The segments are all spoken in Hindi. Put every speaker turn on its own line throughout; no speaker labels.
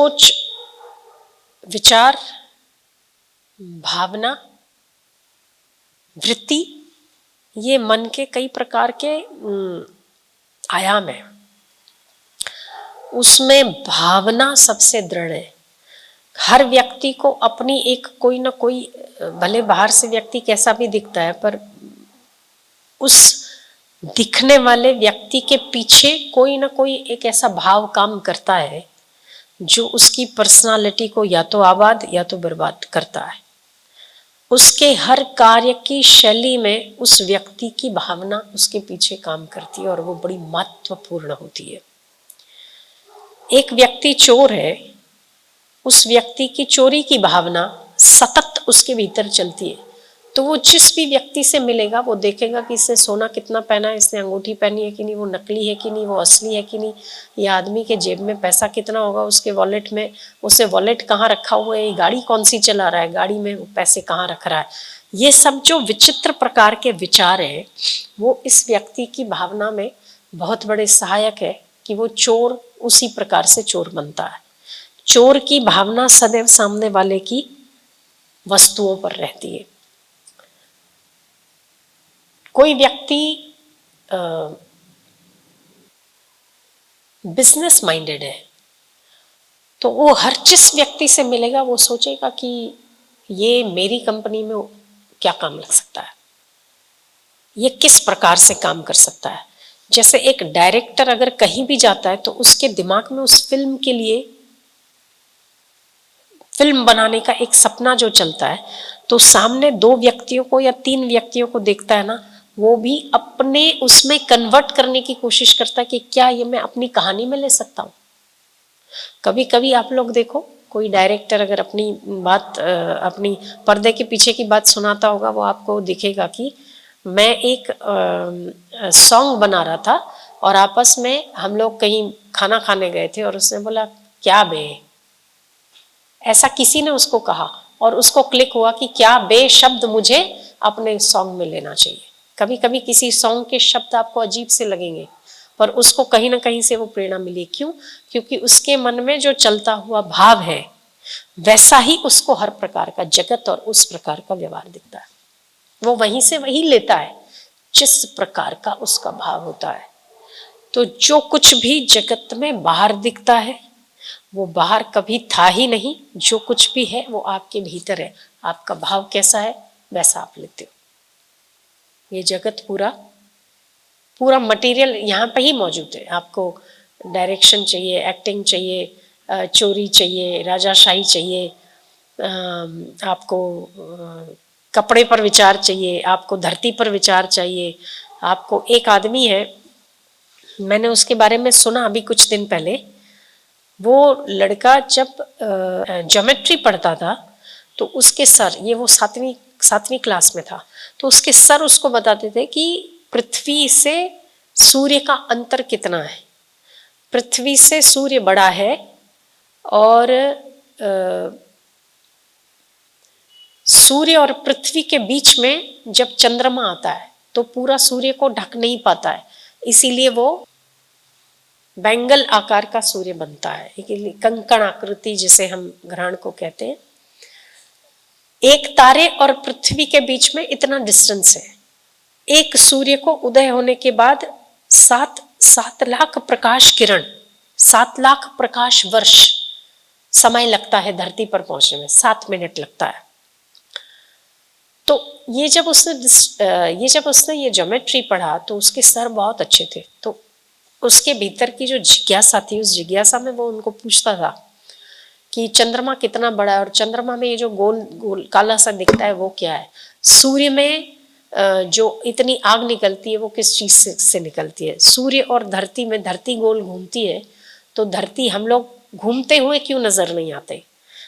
सोच, विचार, भावना, वृत्ति, ये मन के कई प्रकार के आयाम है। उसमें भावना सबसे दृढ़ है। हर व्यक्ति को अपनी एक कोई ना कोई, भले बाहर से व्यक्ति कैसा भी दिखता है, पर उस दिखने वाले व्यक्ति के पीछे कोई ना कोई एक ऐसा भाव काम करता है जो उसकी पर्सनालिटी को या तो आबाद या तो बर्बाद करता है। उसके हर कार्य की शैली में उस व्यक्ति की भावना उसके पीछे काम करती है और वो बड़ी महत्वपूर्ण होती है। एक व्यक्ति चोर है, उस व्यक्ति की चोरी की भावना सतत उसके भीतर चलती है, तो वो जिस भी व्यक्ति से मिलेगा वो देखेगा कि इसने सोना कितना पहना है, इसने अंगूठी पहनी है कि नहीं, वो नकली है कि नहीं, वो असली है कि नहीं, ये आदमी के जेब में पैसा कितना होगा, उसके वॉलेट में, उसे वॉलेट कहाँ रखा हुआ है, ये गाड़ी कौन सी चला रहा है, गाड़ी में वो पैसे कहाँ रख रहा है। ये सब जो विचित्र प्रकार के विचार हैं वो इस व्यक्ति की भावना में बहुत बड़े सहायक है कि वो चोर उसी प्रकार से चोर बनता है। चोर की भावना सदैव सामने वाले की वस्तुओं पर रहती है। कोई व्यक्ति बिजनेस माइंडेड है तो वो हर जिस व्यक्ति से मिलेगा वो सोचेगा कि ये मेरी कंपनी में क्या काम लग सकता है, ये किस प्रकार से काम कर सकता है। जैसे एक डायरेक्टर अगर कहीं भी जाता है तो उसके दिमाग में उस फिल्म के लिए, फिल्म बनाने का एक सपना जो चलता है, तो सामने 2 व्यक्तियों को या 3 व्यक्तियों को देखता है ना, वो भी अपने उसमें कन्वर्ट करने की कोशिश करता है कि क्या ये मैं अपनी कहानी में ले सकता हूँ। कभी कभी आप लोग देखो, कोई डायरेक्टर अगर अपनी बात, अपनी पर्दे के पीछे की बात सुनाता होगा, वो आपको दिखेगा कि मैं एक सॉन्ग बना रहा था और आपस में हम लोग कहीं खाना खाने गए थे और उसने बोला क्या बे, ऐसा किसी ने उसको कहा और उसको क्लिक हुआ कि क्या बे शब्द मुझे अपने सॉन्ग में लेना चाहिए। कभी कभी किसी सॉन्ग के शब्द आपको अजीब से लगेंगे पर उसको कहीं ना कहीं से वो प्रेरणा मिली। क्यों? क्योंकि उसके मन में जो चलता हुआ भाव है वैसा ही उसको हर प्रकार का जगत और उस प्रकार का व्यवहार दिखता है। वो वहीं से वही लेता है जिस प्रकार का उसका भाव होता है। तो जो कुछ भी जगत में बाहर दिखता है वो बाहर कभी था ही नहीं, जो कुछ भी है वो आपके भीतर है। आपका भाव कैसा है वैसा आप लेते हो। ये जगत पूरा पूरा मटेरियल यहाँ पे ही मौजूद है। आपको डायरेक्शन चाहिए, एक्टिंग चाहिए, चोरी चाहिए, राजाशाही चाहिए, आपको कपड़े पर विचार चाहिए, आपको धरती पर विचार चाहिए। आपको एक आदमी है, मैंने उसके बारे में सुना अभी कुछ दिन पहले। वो लड़का जब ज्योमेट्री पढ़ता था तो उसके सर, ये वो सातवीं क्लास में था, तो उसके सर उसको बताते थे कि पृथ्वी से सूर्य का अंतर कितना है। पृथ्वी से सूर्य बड़ा है और सूर्य और पृथ्वी के बीच में जब चंद्रमा आता है तो पूरा सूर्य को ढक नहीं पाता है, इसीलिए वो बैंगल आकार का सूर्य बनता है, कंकण आकृति जिसे हम ग्रहण को कहते हैं। एक तारे और पृथ्वी के बीच में इतना डिस्टेंस है। एक सूर्य को उदय होने के बाद 7 लाख प्रकाश किरण, 7 लाख प्रकाश वर्ष समय लगता है धरती पर पहुंचने में, 7 मिनट लगता है। तो ये जब उसने ये ज्योमेट्री पढ़ा तो उसके सर बहुत अच्छे थे, तो उसके भीतर की जो जिज्ञासा थी, उस जिज्ञासा में वो उनको पूछता था कि चंद्रमा कितना बड़ा है और चंद्रमा में ये जो गोल गोल काला सा दिखता है वो क्या है। सूर्य में जो इतनी आग निकलती है वो किस चीज से निकलती है। सूर्य और धरती में, धरती गोल घूमती है तो धरती, हम लोग घूमते हुए क्यों नजर नहीं आते,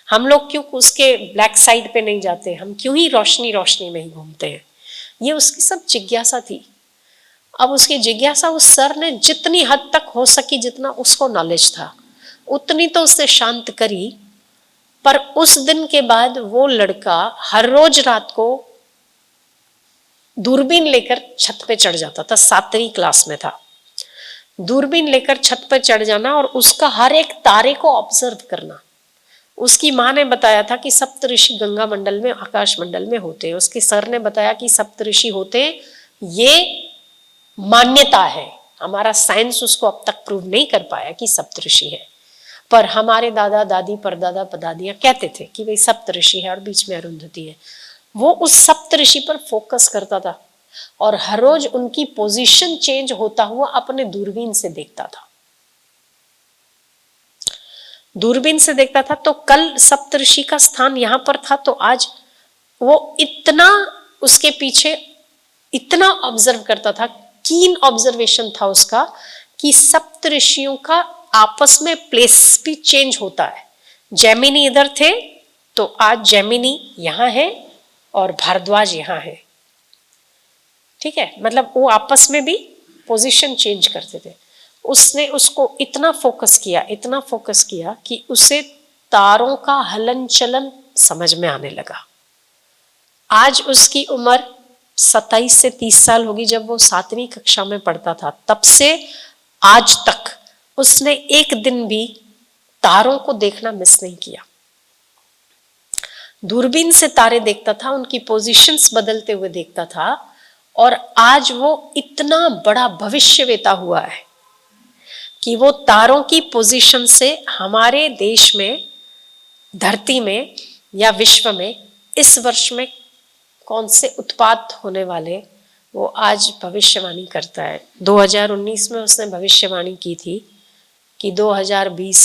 हम लोग क्यों उसके ब्लैक साइड पे नहीं जाते, हम क्यों ही रोशनी रोशनी में ही घूमते हैं। ये उसकी सब जिज्ञासा थी। अब उसकी जिज्ञासा उस सर ने जितनी हद तक हो सकी, जितना उसको नॉलेज था उतनी तो उसने शांत करी। पर उस दिन के बाद वो लड़का हर रोज रात को दूरबीन लेकर छत पे चढ़ जाता था। 7वीं क्लास में था। दूरबीन लेकर छत पर चढ़ जाना और उसका हर एक तारे को ऑब्जर्व करना उसकी माँ ने बताया था कि सप्तऋषि गंगा मंडल में, आकाश मंडल में होते हैं। उसके सर ने बताया कि सप्तऋषि होते, ये मान्यता है। हमारा साइंस उसको अब तक प्रूव नहीं कर पाया कि सप्तऋषि है, पर हमारे दादा दादी परदादा पदादियाँ कहते थे कि भाई सप्तऋषि है और बीच में अरुंधति है। वो उस सप्तऋषि पर फोकस करता था और हर रोज उनकी पोजीशन चेंज होता हुआ अपने दूरबीन से देखता था। दूरबीन से देखता था तो कल सप्तऋषि का स्थान यहां पर था, तो आज वो इतना उसके पीछे इतना ऑब्जर्व करता था, कीन ऑब्जर्वेशन था उसका कि सप्तऋषियों का आपस में प्लेस भी चेंज होता है। जैमिनी इधर थे तो आज जैमिनी यहां है और भारद्वाज यहां है, ठीक है, मतलब वो आपस में भी पोजीशन चेंज करते थे। उसने उसको इतना फोकस किया कि उसे तारों का हलन चलन समझ में आने लगा। आज उसकी उम्र 27 से 30 साल होगी। जब वो 7वीं कक्षा में पढ़ता था तब से आज तक उसने एक दिन भी तारों को देखना मिस नहीं किया। दूरबीन से तारे देखता था, उनकी पोजीशंस बदलते हुए देखता था, और आज वो इतना बड़ा भविष्यवेता हुआ है कि वो तारों की पोजीशन से हमारे देश में, धरती में या विश्व में इस वर्ष में कौन से उत्पाद होने वाले, वो आज भविष्यवाणी करता है। 2019 में उसने भविष्यवाणी की थी कि 2020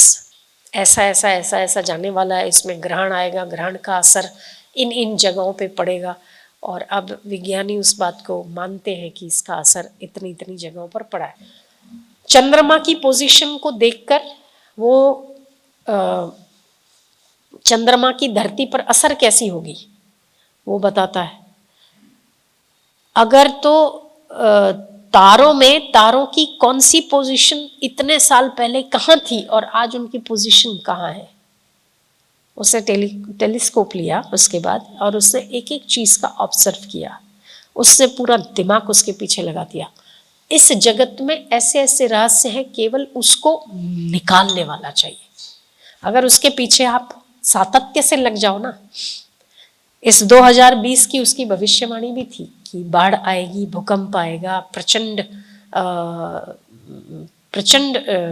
ऐसा ऐसा ऐसा ऐसा जाने वाला है, इसमें ग्रहण आएगा, ग्रहण का असर इन इन जगहों पे पड़ेगा, और अब विज्ञानी उस बात को मानते हैं कि इसका असर इतनी इतनी जगहों पर पड़ा है। चंद्रमा की पोजीशन को देखकर वो चंद्रमा की धरती पर असर कैसी होगी वो बताता है। अगर तो तारों में तारों की कौन सी पोजीशन इतने साल पहले कहाँ थी और आज उनकी पोजीशन कहाँ है, उसने टेलीस्कोप लिया उसके बाद और उसने एक एक चीज का ऑब्जर्व किया। उसने पूरा दिमाग उसके पीछे लगा दिया। इस जगत में ऐसे ऐसे रहस्य हैं, केवल उसको निकालने वाला चाहिए। अगर उसके पीछे आप सातत्य से लग जाओ ना। इस 2020 की उसकी भविष्यवाणी भी थी कि बाढ़ आएगी, भूकंप आएगा, प्रचंड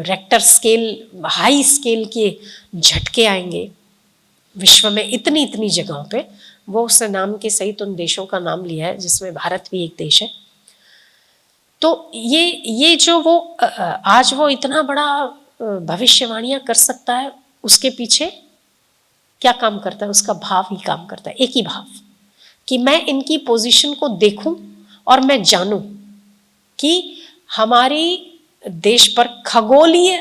रेक्टर स्केल, हाई स्केल के झटके आएंगे विश्व में इतनी इतनी जगहों पे। वो उसने नाम के सहित उन देशों का नाम लिया है जिसमें भारत भी एक देश है। तो ये जो वो आज वो इतना बड़ा भविष्यवाणियां कर सकता है, उसके पीछे क्या काम करता है? उसका भाव ही काम करता है। एक ही भाव कि मैं इनकी पोजीशन को देखूं और मैं जानूं कि हमारी देश पर खगोलीय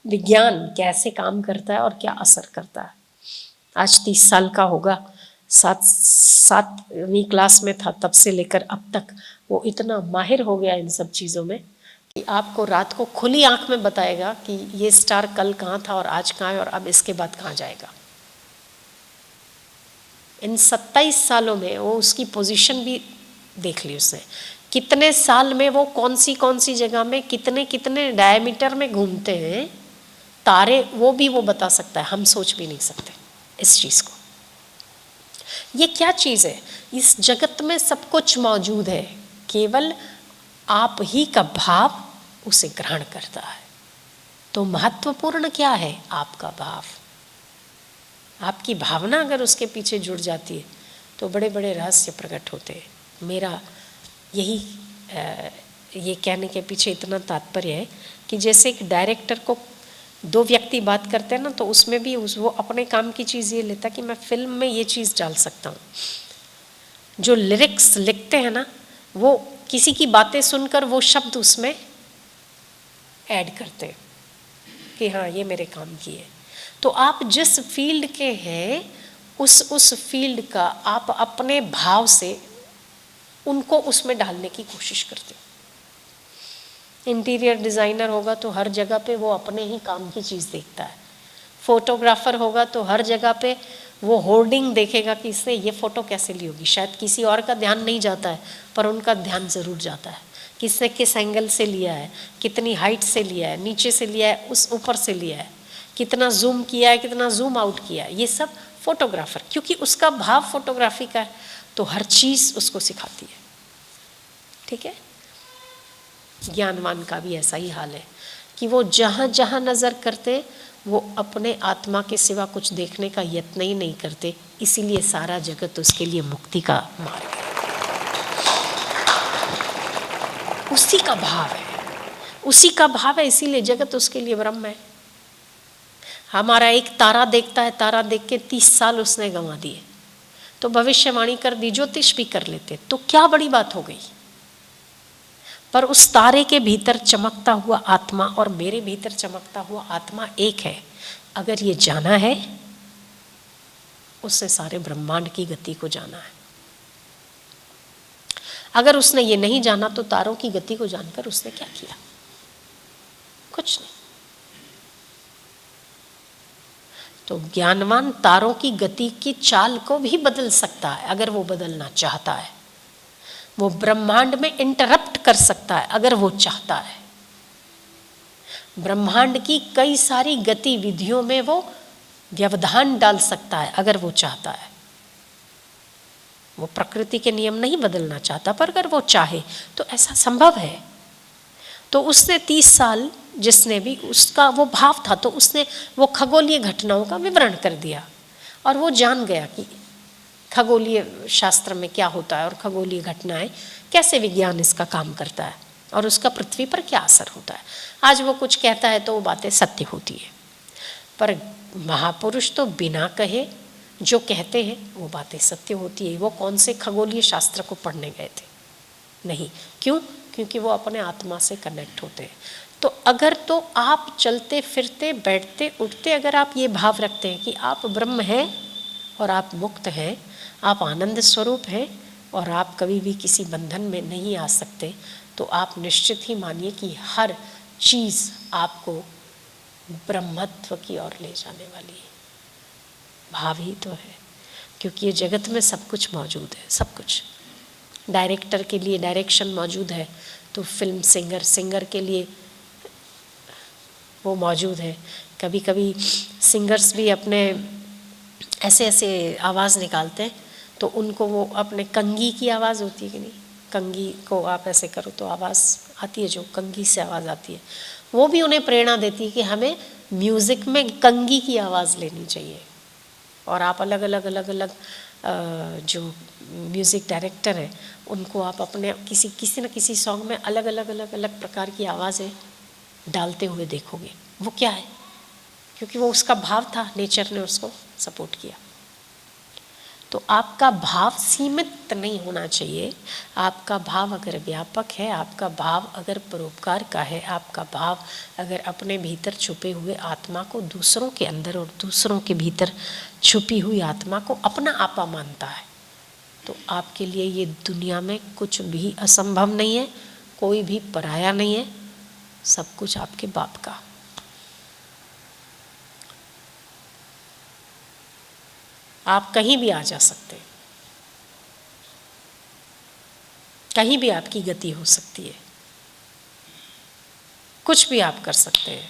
विज्ञान कैसे काम करता है और क्या असर करता है। आज 30 साल का होगा, 7वीं क्लास में था तब से लेकर अब तक वो इतना माहिर हो गया इन सब चीज़ों में कि आपको रात को खुली आंख में बताएगा कि ये स्टार कल कहाँ था और आज कहाँ है और अब इसके बाद कहाँ जाएगा। इन 27 सालों में वो उसकी पोजीशन भी देख ली उसने, कितने साल में वो कौन सी जगह में कितने कितने डायमीटर में घूमते हैं तारे, वो भी वो बता सकता है। हम सोच भी नहीं सकते इस चीज़ को। ये क्या चीज़ है? इस जगत में सब कुछ मौजूद है, केवल आप ही का भाव उसे ग्रहण करता है। तो महत्वपूर्ण क्या है? आपका भाव, आपकी भावना अगर उसके पीछे जुड़ जाती है तो बड़े बड़े रहस्य प्रकट होते हैं। मेरा यही ये कहने के पीछे इतना तात्पर्य है कि जैसे एक डायरेक्टर को 2 व्यक्ति बात करते हैं ना, तो उसमें भी वो अपने काम की चीज़ ये लेता कि मैं फिल्म में ये चीज़ डाल सकता हूँ। जो लिरिक्स लिखते हैं ना, वो किसी की बातें सुनकर वो शब्द उसमें ऐड करते हैं कि हाँ ये मेरे काम की है। तो आप जिस फील्ड के हैं उस फील्ड का आप अपने भाव से उनको उसमें डालने की कोशिश करते हो। इंटीरियर डिज़ाइनर होगा तो हर जगह पे वो अपने ही काम की चीज़ देखता है। फोटोग्राफर होगा तो हर जगह पे वो होर्डिंग देखेगा कि इसने ये फ़ोटो कैसे ली होगी। शायद किसी और का ध्यान नहीं जाता है पर उनका ध्यान ज़रूर जाता है, किसने किस एंगल से लिया है, कितनी हाइट से लिया है, नीचे से लिया है, उस ऊपर से लिया है, कितना जूम किया है, कितना जूम आउट किया है, ये सब फोटोग्राफर, क्योंकि उसका भाव फोटोग्राफी का है तो हर चीज उसको सिखाती है। ठीक है, ज्ञानवान का भी ऐसा ही हाल है कि वो जहाँ जहाँ नजर करते वो अपने आत्मा के सिवा कुछ देखने का यत्न ही नहीं करते, इसीलिए सारा जगत उसके लिए मुक्ति का मार्ग है। उसी का भाव है, उसी का भाव है, इसीलिए जगत उसके लिए ब्रह्म है। हमारा एक तारा देखता है, तारा देख के 30 साल उसने गंवा दिए, तो भविष्यवाणी कर दी, ज्योतिष भी कर लेते, तो क्या बड़ी बात हो गई। पर उस तारे के भीतर चमकता हुआ आत्मा और मेरे भीतर चमकता हुआ आत्मा एक है। अगर ये जाना है, उससे सारे ब्रह्मांड की गति को जाना है। अगर उसने ये नहीं जाना तो तारों की गति को जानकर उसने क्या किया? कुछ नहीं। तो ज्ञानवान तारों की गति की चाल को भी बदल सकता है अगर वो बदलना चाहता है। वो ब्रह्मांड में इंटरप्ट कर सकता है अगर वो चाहता है। ब्रह्मांड की कई सारी गतिविधियों में वो व्यवधान डाल सकता है अगर वो चाहता है। वो प्रकृति के नियम नहीं बदलना चाहता, पर अगर वो चाहे तो ऐसा संभव है। तो उसने 30 साल, जिसने भी, उसका वो भाव था, तो उसने वो खगोलीय घटनाओं का विवरण कर दिया और वो जान गया कि खगोलीय शास्त्र में क्या होता है और खगोलीय घटनाएं कैसे, विज्ञान इसका काम करता है और उसका पृथ्वी पर क्या असर होता है। आज वो कुछ कहता है तो वो बातें सत्य होती है, पर महापुरुष तो बिना कहे जो कहते हैं वो बातें सत्य होती है। वो कौन से खगोलीय शास्त्र को पढ़ने गए थे? नहीं। क्यों? क्योंकि वो अपने आत्मा से कनेक्ट होते हैं। तो अगर तो आप चलते फिरते बैठते उठते अगर आप ये भाव रखते हैं कि आप ब्रह्म हैं और आप मुक्त हैं, आप आनंद स्वरूप हैं और आप कभी भी किसी बंधन में नहीं आ सकते, तो आप निश्चित ही मानिए कि हर चीज़ आपको ब्रह्मत्व की ओर ले जाने वाली है। भाव ही तो है, क्योंकि ये जगत में सब कुछ मौजूद है। सब कुछ, डायरेक्टर के लिए डायरेक्शन मौजूद है तो फिल्म सिंगर के लिए वो मौजूद है। कभी कभी सिंगर्स भी अपने ऐसे ऐसे आवाज़ निकालते हैं तो उनको वो अपने कंगी की आवाज़ होती है कि नहीं, कंगी को आप ऐसे करो तो आवाज़ आती है, जो कंगी से आवाज़ आती है, वो भी उन्हें प्रेरणा देती है कि हमें म्यूज़िक में कंगी की आवाज़ लेनी चाहिए। और आप अलग अलग जो म्यूज़िक डायरेक्टर हैं उनको आप अपने किसी न किसी सॉन्ग में अलग अलग प्रकार की आवाज़ें डालते हुए देखोगे। वो क्या है? क्योंकि वो उसका भाव था, नेचर ने उसको सपोर्ट किया। तो आपका भाव सीमित नहीं होना चाहिए। आपका भाव अगर व्यापक है, आपका भाव अगर परोपकार का है, आपका भाव अगर अपने भीतर छुपे हुए आत्मा को दूसरों के अंदर और दूसरों के भीतर छुपी हुई आत्मा को अपना आपा मानता है, तो आपके लिए ये दुनिया में कुछ भी असंभव नहीं है, कोई भी पराया नहीं है, सब कुछ आपके बाप का। आप कहीं भी आ जा सकते हैं, कहीं भी आपकी गति हो सकती है, कुछ भी आप कर सकते हैं।